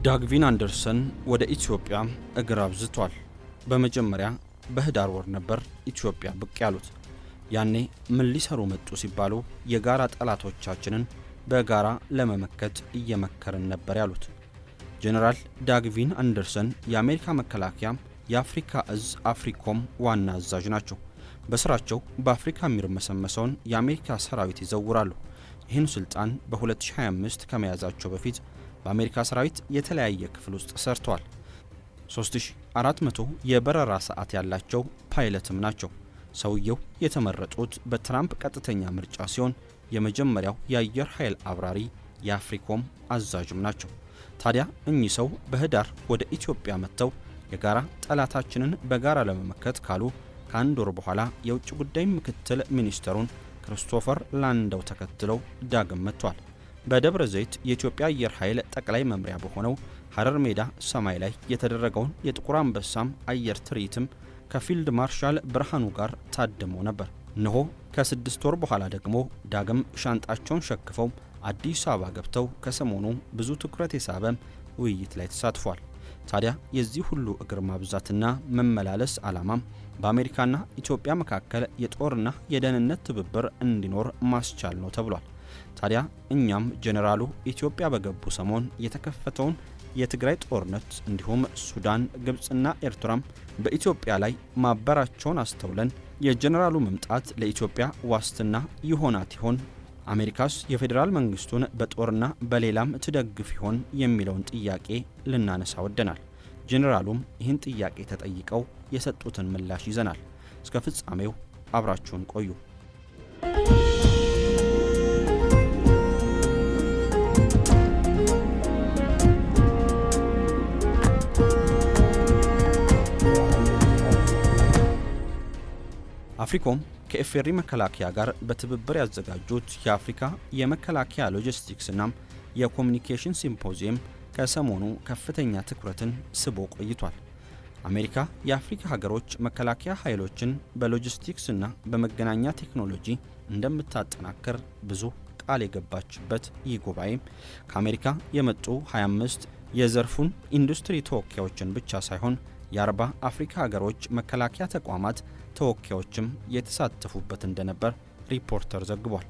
ዳግቪን አንደርሰን ወደ ኢትዮጵያ እግር አብዝቷል። በመጀመሪያ በህዳር ወር ነበር ኢትዮጵያ ብቅ ያሉት። ያኔ ምን ሊሰሩ መጡ ሲባሉ የጋራ ጠላቶቻችንን በጋራ ለመመከት እየመከርን ነበር ያሉት። ጀነራል ዳግቪን አንደርሰን የአሜሪካ መከላከያ የአፍሪካ እዝ አፍሪኮም ዋና አዛዥ ናቸው። በስራቸው በአፍሪካ የሚርመሰመሰውን የአሜሪካ ሰራዊት ይዘውራሉ። ይህን ስልጣን በ2025 ከመያዛቸው በፊት በአሜሪካ ሰራዊት የተለያየ ክፍል ውስጥ ሰርተዋል። 3400 የበረራ ሰዓት ያላቸው ፓይለትም ናቸው። ሰውየው የተመረጡት በትራምፕ ቀጥተኛ ምርጫ ሲሆን የመጀመሪያው የአየር ኃይል አብራሪ የአፍሪኮም አዛዥም ናቸው። ታዲያ እኚህ ሰው በህዳር ወደ ኢትዮጵያ መጥተው የጋራ ጠላታችንን በጋራ ለመመከት ካሉ ከአንድ ወር በኋላ የውጭ ጉዳይ ምክትል ሚኒስተሩን ክሪስቶፈር ላንደው ተከትለው ዳግም መጥቷል። በደብረ ዘይት የኢትዮጵያ አየር ኃይል ጠቅላይ መምሪያ በሆነው ሐረር ሜዳ ሰማይ ላይ የተደረገውን የጥቁር አንበሳም አየር ትርኢትም ከፊልድ ማርሻል ብርሃኑ ጋር ታድመው ነበር። እነሆ ከ6 ወር በኋላ ደግሞ ዳግም ሻንጣቸውን ሸክፈው አዲስ አበባ ገብተው ከሰሞኑ ብዙ ትኩረት የሳበ ውይይት ላይ ተሳትፏል። ታዲያ የዚህ ሁሉ እግር ማብዛትና መመላለስ ዓላማም በአሜሪካና ኢትዮጵያ መካከል የጦርና የደህንነት ትብብር እንዲኖር ማስቻል ነው ተብሏል። ታዲያ እኛም ጀነራሉ ኢትዮጵያ በገቡ ሰሞን የተከፈተውን የትግራይ ጦርነት እንዲሁም ሱዳን፣ ግብጽና ኤርትራም በኢትዮጵያ ላይ ማበራቸውን አስተውለን የጀነራሉ መምጣት ለኢትዮጵያ ዋስትና ይሆናት ይሆን? አሜሪካስ የፌዴራል መንግስቱን በጦርና በሌላም ትደግፍ ይሆን የሚለውን ጥያቄ ልናነሳ ወደናል። ጀነራሉም ይህን ጥያቄ ተጠይቀው የሰጡትን ምላሽ ይዘናል። እስከ ፍጻሜው አብራችሁን ቆዩ። አፍሪኮም ከኤፌሪ መከላከያ ጋር በትብብር ያዘጋጁት የአፍሪካ የመከላከያ ሎጂስቲክስና የኮሙኒኬሽን ሲምፖዚየም ከሰሞኑ ከፍተኛ ትኩረትን ስቦ ቆይቷል። አሜሪካ የአፍሪካ ሀገሮች መከላከያ ኃይሎችን በሎጂስቲክስና በመገናኛ ቴክኖሎጂ እንደምታጠናክር ብዙ ቃል የገባችበት ይህ ጉባኤም ከአሜሪካ የመጡ 25 የዘርፉን ኢንዱስትሪ ተወካዮችን ብቻ ሳይሆን የ40 አፍሪካ ሀገሮች መከላከያ ተቋማት ተወካዮችም የተሳተፉበት እንደነበር ሪፖርተር ዘግቧል።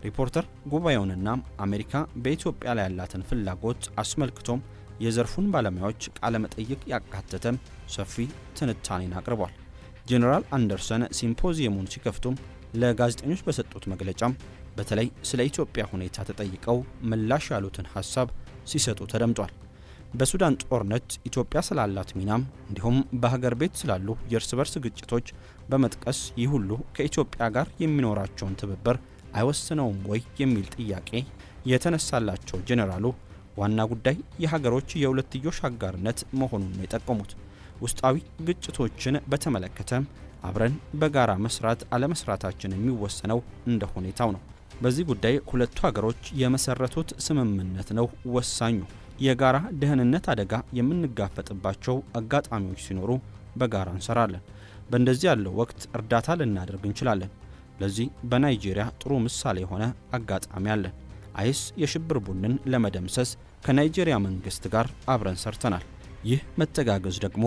ሪፖርተር ጉባኤውንና አሜሪካ በኢትዮጵያ ላይ ያላትን ፍላጎት አስመልክቶም የዘርፉን ባለሙያዎች ቃለ መጠይቅ ያካተተ ሰፊ ትንታኔን አቅርቧል። ጀነራል አንደርሰን ሲምፖዚየሙን ሲከፍቱም ለጋዜጠኞች በሰጡት መግለጫም በተለይ ስለ ኢትዮጵያ ሁኔታ ተጠይቀው ምላሽ ያሉትን ሀሳብ ሲሰጡ ተደምጧል። በሱዳን ጦርነት ኢትዮጵያ ስላላት ሚናም እንዲሁም በሀገር ቤት ስላሉ የእርስ በርስ ግጭቶች በመጥቀስ ይህ ሁሉ ከኢትዮጵያ ጋር የሚኖራቸውን ትብብር አይወስነውም ወይ የሚል ጥያቄ የተነሳላቸው ጀነራሉ ዋና ጉዳይ የሀገሮች የሁለትዮሽ አጋርነት መሆኑን ነው የጠቆሙት። ውስጣዊ ግጭቶችን በተመለከተ አብረን በጋራ መስራት አለመስራታችን የሚወሰነው እንደ ሁኔታው ነው። በዚህ ጉዳይ ሁለቱ ሀገሮች የመሰረቱት ስምምነት ነው ወሳኙ። የጋራ ደህንነት አደጋ የምንጋፈጥባቸው አጋጣሚዎች ሲኖሩ በጋራ እንሰራለን። በእንደዚህ ያለው ወቅት እርዳታ ልናደርግ እንችላለን። ለዚህ በናይጄሪያ ጥሩ ምሳሌ የሆነ አጋጣሚ አለን። አይስ የሽብር ቡድንን ለመደምሰስ ከናይጄሪያ መንግስት ጋር አብረን ሰርተናል። ይህ መተጋገዝ ደግሞ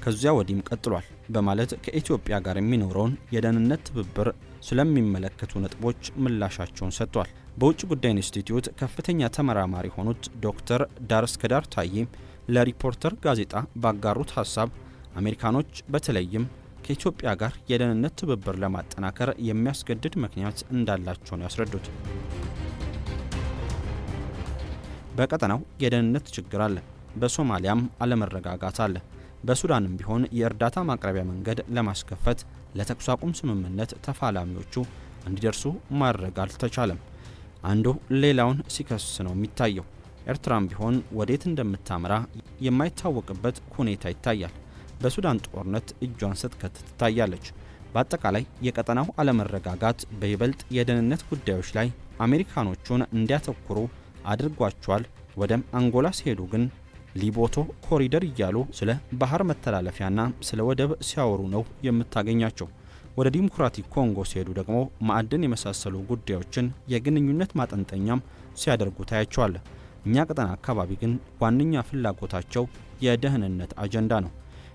ከዚያ ወዲህም ቀጥሏል በማለት ከኢትዮጵያ ጋር የሚኖረውን የደህንነት ትብብር ስለሚመለከቱ ነጥቦች ምላሻቸውን ሰጥቷል። በውጭ ጉዳይ ኢንስቲትዩት ከፍተኛ ተመራማሪ የሆኑት ዶክተር ዳርስከዳር ታዬ ለሪፖርተር ጋዜጣ ባጋሩት ሀሳብ አሜሪካኖች በተለይም ከኢትዮጵያ ጋር የደህንነት ትብብር ለማጠናከር የሚያስገድድ ምክንያት እንዳላቸው ነው ያስረዱት። በቀጠናው የደህንነት ችግር አለ። በሶማሊያም አለመረጋጋት አለ። በሱዳንም ቢሆን የእርዳታ ማቅረቢያ መንገድ ለማስከፈት ለተኩስ አቁም ስምምነት ተፋላሚዎቹ እንዲደርሱ ማድረግ አልተቻለም። አንዱ ሌላውን ሲከስ ነው የሚታየው። ኤርትራም ቢሆን ወዴት እንደምታመራ የማይታወቅበት ሁኔታ ይታያል። በሱዳን ጦርነት እጇን ስትከት ትታያለች። በአጠቃላይ የቀጠናው አለመረጋጋት በይበልጥ የደህንነት ጉዳዮች ላይ አሜሪካኖቹን እንዲያተኩሩ አድርጓቸዋል። ወደ አንጎላ ሲሄዱ ግን ሊቦቶ ኮሪደር እያሉ ስለ ባህር መተላለፊያና ስለ ወደብ ሲያወሩ ነው የምታገኛቸው። ወደ ዲሞክራቲክ ኮንጎ ሲሄዱ ደግሞ ማዕድን የመሳሰሉ ጉዳዮችን የግንኙነት ማጠንጠኛም ሲያደርጉ ታያቸዋል። እኛ ቀጠና አካባቢ ግን ዋነኛ ፍላጎታቸው የደህንነት አጀንዳ ነው።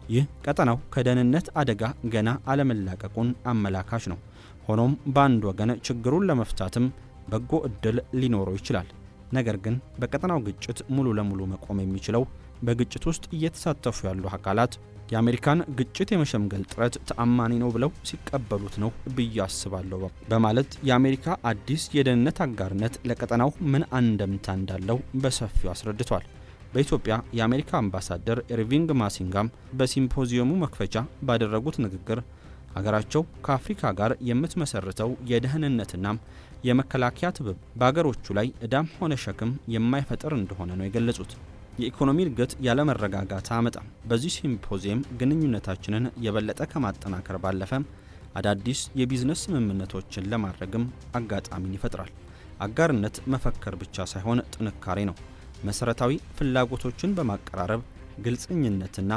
ይህ ቀጠናው ከደህንነት አደጋ ገና አለመላቀቁን አመላካች ነው። ሆኖም በአንድ ወገን ችግሩን ለመፍታትም በጎ እድል ሊኖረው ይችላል። ነገር ግን በቀጠናው ግጭት ሙሉ ለሙሉ መቆም የሚችለው በግጭት ውስጥ እየተሳተፉ ያሉ አካላት የአሜሪካን ግጭት የመሸምገል ጥረት ተአማኒ ነው ብለው ሲቀበሉት ነው ብዬ አስባለሁ በማለት የአሜሪካ አዲስ የደህንነት አጋርነት ለቀጠናው ምን አንደምታ እንዳለው በሰፊው አስረድቷል። በኢትዮጵያ የአሜሪካ አምባሳደር ኢርቪንግ ማሲንጋም በሲምፖዚየሙ መክፈቻ ባደረጉት ንግግር ሀገራቸው ከአፍሪካ ጋር የምትመሰርተው የደህንነትና የመከላከያ ትብብር በአገሮቹ ላይ ዕዳም ሆነ ሸክም የማይፈጥር እንደሆነ ነው የገለጹት። የኢኮኖሚ እድገት ያለመረጋጋት አመጣም። በዚህ ሲምፖዚየም ግንኙነታችንን የበለጠ ከማጠናከር ባለፈም አዳዲስ የቢዝነስ ስምምነቶችን ለማድረግም አጋጣሚን ይፈጥራል። አጋርነት መፈከር ብቻ ሳይሆን ጥንካሬ ነው። መሰረታዊ ፍላጎቶችን በማቀራረብ ግልጽኝነትና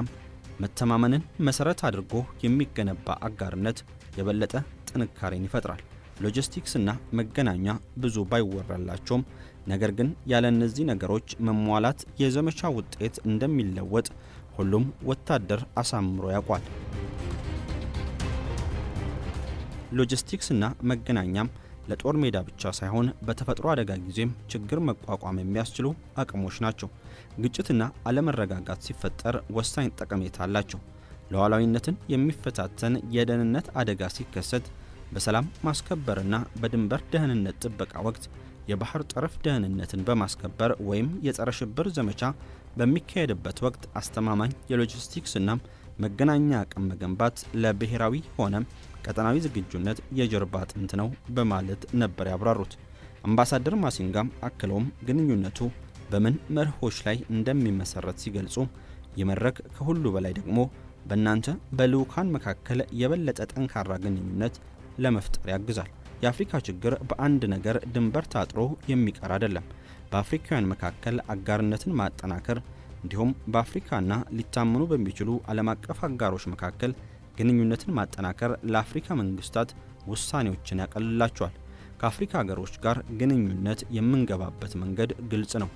መተማመንን መሰረት አድርጎ የሚገነባ አጋርነት የበለጠ ጥንካሬን ይፈጥራል። ሎጂስቲክስና መገናኛ ብዙ ባይወራላቸውም ነገር ግን ያለ እነዚህ ነገሮች መሟላት የዘመቻ ውጤት እንደሚለወጥ ሁሉም ወታደር አሳምሮ ያውቋል። ሎጂስቲክስና መገናኛም ለጦር ሜዳ ብቻ ሳይሆን በተፈጥሮ አደጋ ጊዜም ችግር መቋቋም የሚያስችሉ አቅሞች ናቸው። ግጭትና አለመረጋጋት ሲፈጠር ወሳኝ ጠቀሜታ አላቸው። ሉዓላዊነትን የሚፈታተን የደህንነት አደጋ ሲከሰት በሰላም ማስከበርና በድንበር ደህንነት ጥበቃ ወቅት የባህር ጠረፍ ደህንነትን በማስከበር ወይም የጸረ ሽብር ዘመቻ በሚካሄድበት ወቅት አስተማማኝ የሎጂስቲክስና መገናኛ አቅም መገንባት ለብሔራዊ ሆነ ቀጠናዊ ዝግጁነት የጀርባ አጥንት ነው በማለት ነበር ያብራሩት። አምባሳደር ማሲንጋም አክለውም ግንኙነቱ በምን መርሆች ላይ እንደሚመሰረት ሲገልጹ የመድረክ ከሁሉ በላይ ደግሞ በእናንተ በልዑካን መካከል የበለጠ ጠንካራ ግንኙነት ለመፍጠር ያግዛል። የአፍሪካ ችግር በአንድ ነገር ድንበር ታጥሮ የሚቀር አይደለም። በአፍሪካውያን መካከል አጋርነትን ማጠናከር እንዲሁም በአፍሪካና ሊታመኑ በሚችሉ ዓለም አቀፍ አጋሮች መካከል ግንኙነትን ማጠናከር ለአፍሪካ መንግስታት ውሳኔዎችን ያቀልላቸዋል። ከአፍሪካ ሀገሮች ጋር ግንኙነት የምንገባበት መንገድ ግልጽ ነው።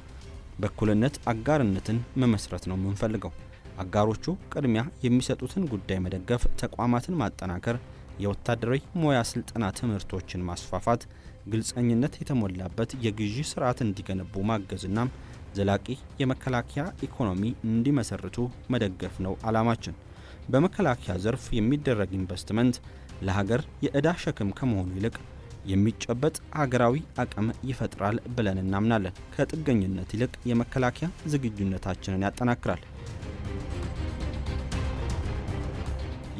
በእኩልነት አጋርነትን መመስረት ነው የምንፈልገው። አጋሮቹ ቅድሚያ የሚሰጡትን ጉዳይ መደገፍ፣ ተቋማትን ማጠናከር፣ የወታደራዊ ሙያ ስልጠና ትምህርቶችን ማስፋፋት፣ ግልጸኝነት የተሞላበት የግዢ ስርዓት እንዲገነቡ ማገዝና ዘላቂ የመከላከያ ኢኮኖሚ እንዲመሰርቱ መደገፍ ነው ዓላማችን። በመከላከያ ዘርፍ የሚደረግ ኢንቨስትመንት ለሀገር የዕዳ ሸክም ከመሆኑ ይልቅ የሚጨበጥ ሀገራዊ አቅም ይፈጥራል ብለን እናምናለን። ከጥገኝነት ይልቅ የመከላከያ ዝግጁነታችንን ያጠናክራል።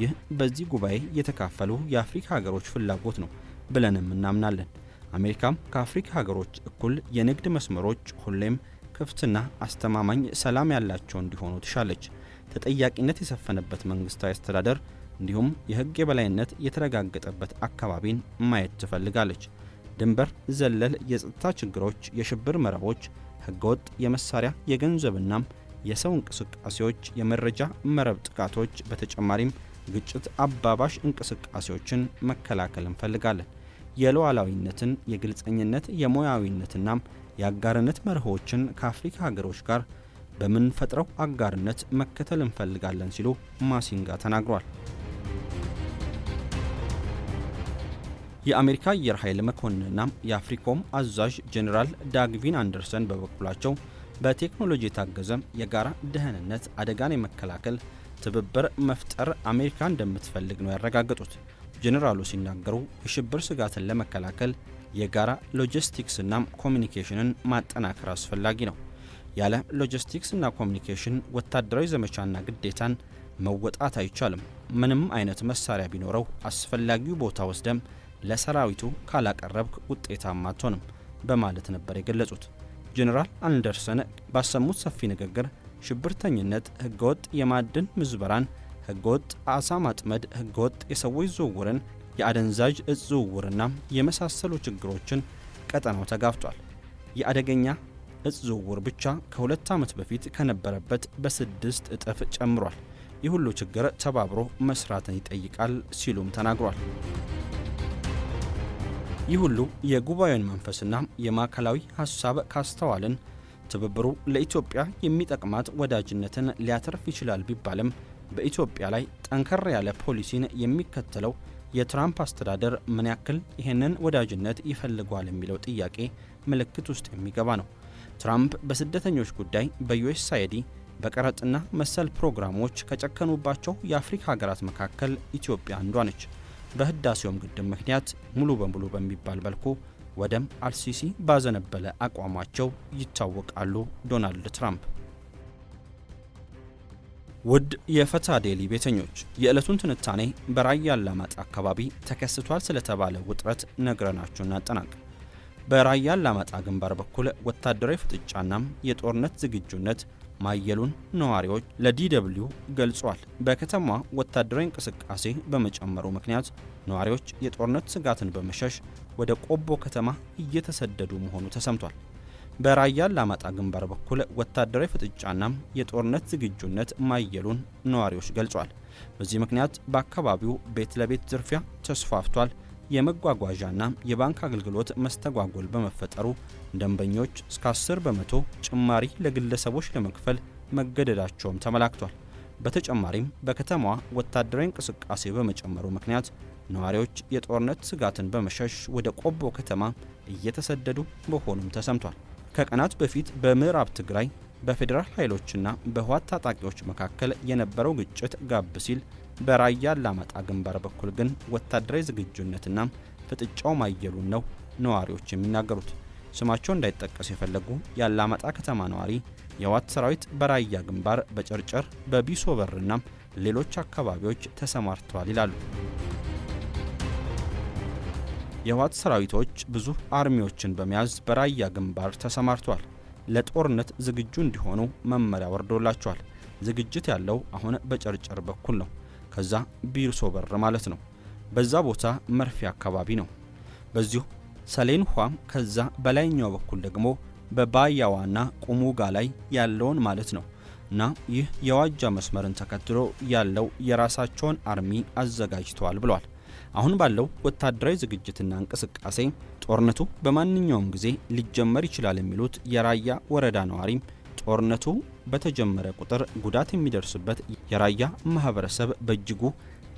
ይህ በዚህ ጉባኤ የተካፈሉ የአፍሪካ ሀገሮች ፍላጎት ነው ብለንም እናምናለን። አሜሪካም ከአፍሪካ ሀገሮች እኩል የንግድ መስመሮች ሁሌም ክፍትና አስተማማኝ ሰላም ያላቸው እንዲሆኑ ትሻለች። ተጠያቂነት የሰፈነበት መንግስታዊ አስተዳደር እንዲሁም የሕግ የበላይነት የተረጋገጠበት አካባቢን ማየት ትፈልጋለች። ድንበር ዘለል የጸጥታ ችግሮች፣ የሽብር መረቦች፣ ሕገወጥ የመሳሪያ የገንዘብና የሰው እንቅስቃሴዎች፣ የመረጃ መረብ ጥቃቶች፣ በተጨማሪም ግጭት አባባሽ እንቅስቃሴዎችን መከላከል እንፈልጋለን። የሉዓላዊነትን፣ የግልጸኝነት፣ የሙያዊነትና የአጋርነት መርሆችን ከአፍሪካ ሀገሮች ጋር በምንፈጥረው አጋርነት መከተል እንፈልጋለን ሲሉ ማሲንጋ ተናግሯል። የአሜሪካ አየር ኃይል መኮንንና የአፍሪኮም አዛዥ ጄኔራል ዳግቪን አንደርሰን በበኩላቸው በቴክኖሎጂ የታገዘ የጋራ ደህንነት አደጋን የመከላከል ትብብር መፍጠር አሜሪካ እንደምትፈልግ ነው ያረጋገጡት። ጄኔራሉ ሲናገሩ የሽብር ስጋትን ለመከላከል የጋራ ሎጂስቲክስና ኮሚኒኬሽንን ማጠናከር አስፈላጊ ነው። ያለ ሎጂስቲክስና ኮሚኒኬሽን ወታደራዊ ዘመቻና ግዴታን መወጣት አይቻልም። ምንም አይነት መሳሪያ ቢኖረው አስፈላጊው ቦታ ወስደም ለሰራዊቱ ካላቀረብክ ውጤታማ አትሆንም በማለት ነበር የገለጹት። ጄኔራል አንደርሰን ባሰሙት ሰፊ ንግግር ሽብርተኝነት፣ ህገወጥ የማዕድን ምዝበራን፣ ህገወጥ አሳ ማጥመድ፣ ህገወጥ የሰዎች ዝውውርን፣ የአደንዛዥ እጽ ዝውውርና የመሳሰሉ ችግሮችን ቀጠናው ተጋፍጧል። የአደገኛ እጽ ዝውውር ብቻ ከ2 ዓመት በፊት ከነበረበት በ6 እጥፍ ጨምሯል። ይህ ሁሉ ችግር ተባብሮ መስራትን ይጠይቃል ሲሉም ተናግሯል። ይህ ሁሉ የጉባኤውን መንፈስና የማዕከላዊ ሀሳብ ካስተዋልን ትብብሩ ለኢትዮጵያ የሚጠቅማት ወዳጅነትን ሊያተርፍ ይችላል ቢባልም በኢትዮጵያ ላይ ጠንከር ያለ ፖሊሲን የሚከተለው የትራምፕ አስተዳደር ምን ያክል ይህንን ወዳጅነት ይፈልጓል የሚለው ጥያቄ ምልክት ውስጥ የሚገባ ነው። ትራምፕ በስደተኞች ጉዳይ በዩኤስአይዲ በቀረጥና መሰል ፕሮግራሞች ከጨከኑባቸው የአፍሪካ ሀገራት መካከል ኢትዮጵያ አንዷ ነች። በህዳሴውም ግድብ ምክንያት ሙሉ በሙሉ በሚባል መልኩ ወደም አልሲሲ ባዘነበለ አቋማቸው ይታወቃሉ ዶናልድ ትራምፕ። ውድ የፈታ ዴሊ ቤተኞች የዕለቱን ትንታኔ በራያ አላማጣ አካባቢ ተከስቷል ስለተባለ ውጥረት ነግረናችሁ እናጠናቅ። በራያ አላማጣ ግንባር በኩል ወታደራዊ ፍጥጫናም የጦርነት ዝግጁነት ማየሉን ነዋሪዎች ለዲደብሊው ገልጿል። በከተማዋ ወታደራዊ እንቅስቃሴ በመጨመሩ ምክንያት ነዋሪዎች የጦርነት ስጋትን በመሸሽ ወደ ቆቦ ከተማ እየተሰደዱ መሆኑ ተሰምቷል። በራያ አላማጣ ግንባር በኩል ወታደራዊ ፍጥጫናም የጦርነት ዝግጁነት ማየሉን ነዋሪዎች ገልጿል። በዚህ ምክንያት በአካባቢው ቤት ለቤት ዝርፊያ ተስፋፍቷል። የመጓጓዣና የባንክ አገልግሎት መስተጓጎል በመፈጠሩ ደንበኞች እስከ 10 በመቶ ጭማሪ ለግለሰቦች ለመክፈል መገደዳቸውም ተመላክቷል። በተጨማሪም በከተማዋ ወታደራዊ እንቅስቃሴ በመጨመሩ ምክንያት ነዋሪዎች የጦርነት ስጋትን በመሸሽ ወደ ቆቦ ከተማ እየተሰደዱ መሆኑም ተሰምቷል። ከቀናት በፊት በምዕራብ ትግራይ በፌዴራል ኃይሎችና በህወሓት ታጣቂዎች መካከል የነበረው ግጭት ጋብ ሲል በራያ አላማጣ ግንባር በኩል ግን ወታደራዊ ዝግጁነትና ፍጥጫው ማየሉን ነው ነዋሪዎች የሚናገሩት። ስማቸው እንዳይጠቀስ የፈለጉ የአላማጣ ከተማ ነዋሪ የህወሓት ሰራዊት በራያ ግንባር በጨርጨር በቢሶበርና ሌሎች አካባቢዎች ተሰማርተዋል ይላሉ። የህወሓት ሰራዊቶች ብዙ አርሚዎችን በመያዝ በራያ ግንባር ተሰማርተዋል። ለጦርነት ዝግጁ እንዲሆኑ መመሪያ ወርዶላቸዋል። ዝግጅት ያለው አሁን በጨርጨር በኩል ነው። ከዛ ቢሶበር ማለት ነው። በዛ ቦታ መርፌ አካባቢ ነው። በዚሁ ሰሌን ኋም ከዛ በላይኛው በኩል ደግሞ በባያዋና ቁሙጋ ላይ ያለውን ማለት ነው። እና ይህ የዋጃ መስመርን ተከትሎ ያለው የራሳቸውን አርሚ አዘጋጅተዋል ብለዋል። አሁን ባለው ወታደራዊ ዝግጅትና እንቅስቃሴ ጦርነቱ በማንኛውም ጊዜ ሊጀመር ይችላል የሚሉት የራያ ወረዳ ነዋሪ ጦርነቱ በተጀመረ ቁጥር ጉዳት የሚደርስበት የራያ ማህበረሰብ በእጅጉ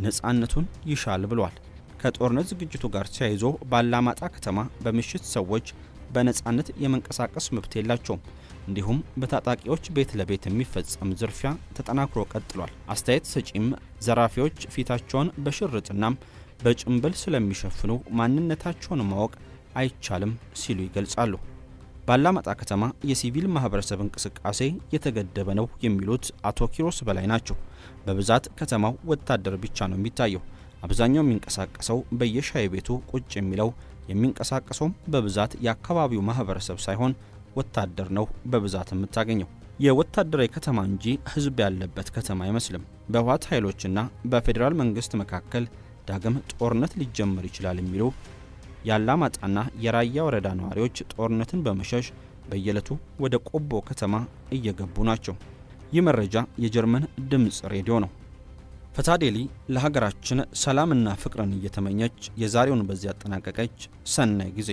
ነፃነቱን ይሻል ብለዋል። ከጦርነት ዝግጅቱ ጋር ተያይዞ ባላማጣ ከተማ በምሽት ሰዎች በነፃነት የመንቀሳቀስ መብት የላቸውም። እንዲሁም በታጣቂዎች ቤት ለቤት የሚፈጸም ዝርፊያ ተጠናክሮ ቀጥሏል። አስተያየት ሰጪም ዘራፊዎች ፊታቸውን በሽርጥናም በጭንብል ስለሚሸፍኑ ማንነታቸውን ማወቅ አይቻልም ሲሉ ይገልጻሉ። ባላማጣ ከተማ የሲቪል ማህበረሰብ እንቅስቃሴ የተገደበ ነው የሚሉት አቶ ኪሮስ በላይ ናቸው። በብዛት ከተማው ወታደር ብቻ ነው የሚታየው። አብዛኛው የሚንቀሳቀሰው በየሻይ ቤቱ ቁጭ የሚለው የሚንቀሳቀሰውም በብዛት የአካባቢው ማህበረሰብ ሳይሆን ወታደር ነው በብዛት የምታገኘው። የወታደራዊ ከተማ እንጂ ህዝብ ያለበት ከተማ አይመስልም። በህወሓት ኃይሎችና በፌዴራል መንግስት መካከል ዳግም ጦርነት ሊጀመር ይችላል የሚሉ የአላማጣና የራያ ወረዳ ነዋሪዎች ጦርነትን በመሸሽ በየዕለቱ ወደ ቆቦ ከተማ እየገቡ ናቸው። ይህ መረጃ የጀርመን ድምፅ ሬዲዮ ነው። ፈታ ዴሊ ለሀገራችን ሰላምና ፍቅርን እየተመኘች የዛሬውን በዚህ ያጠናቀቀች። ሰናይ ጊዜ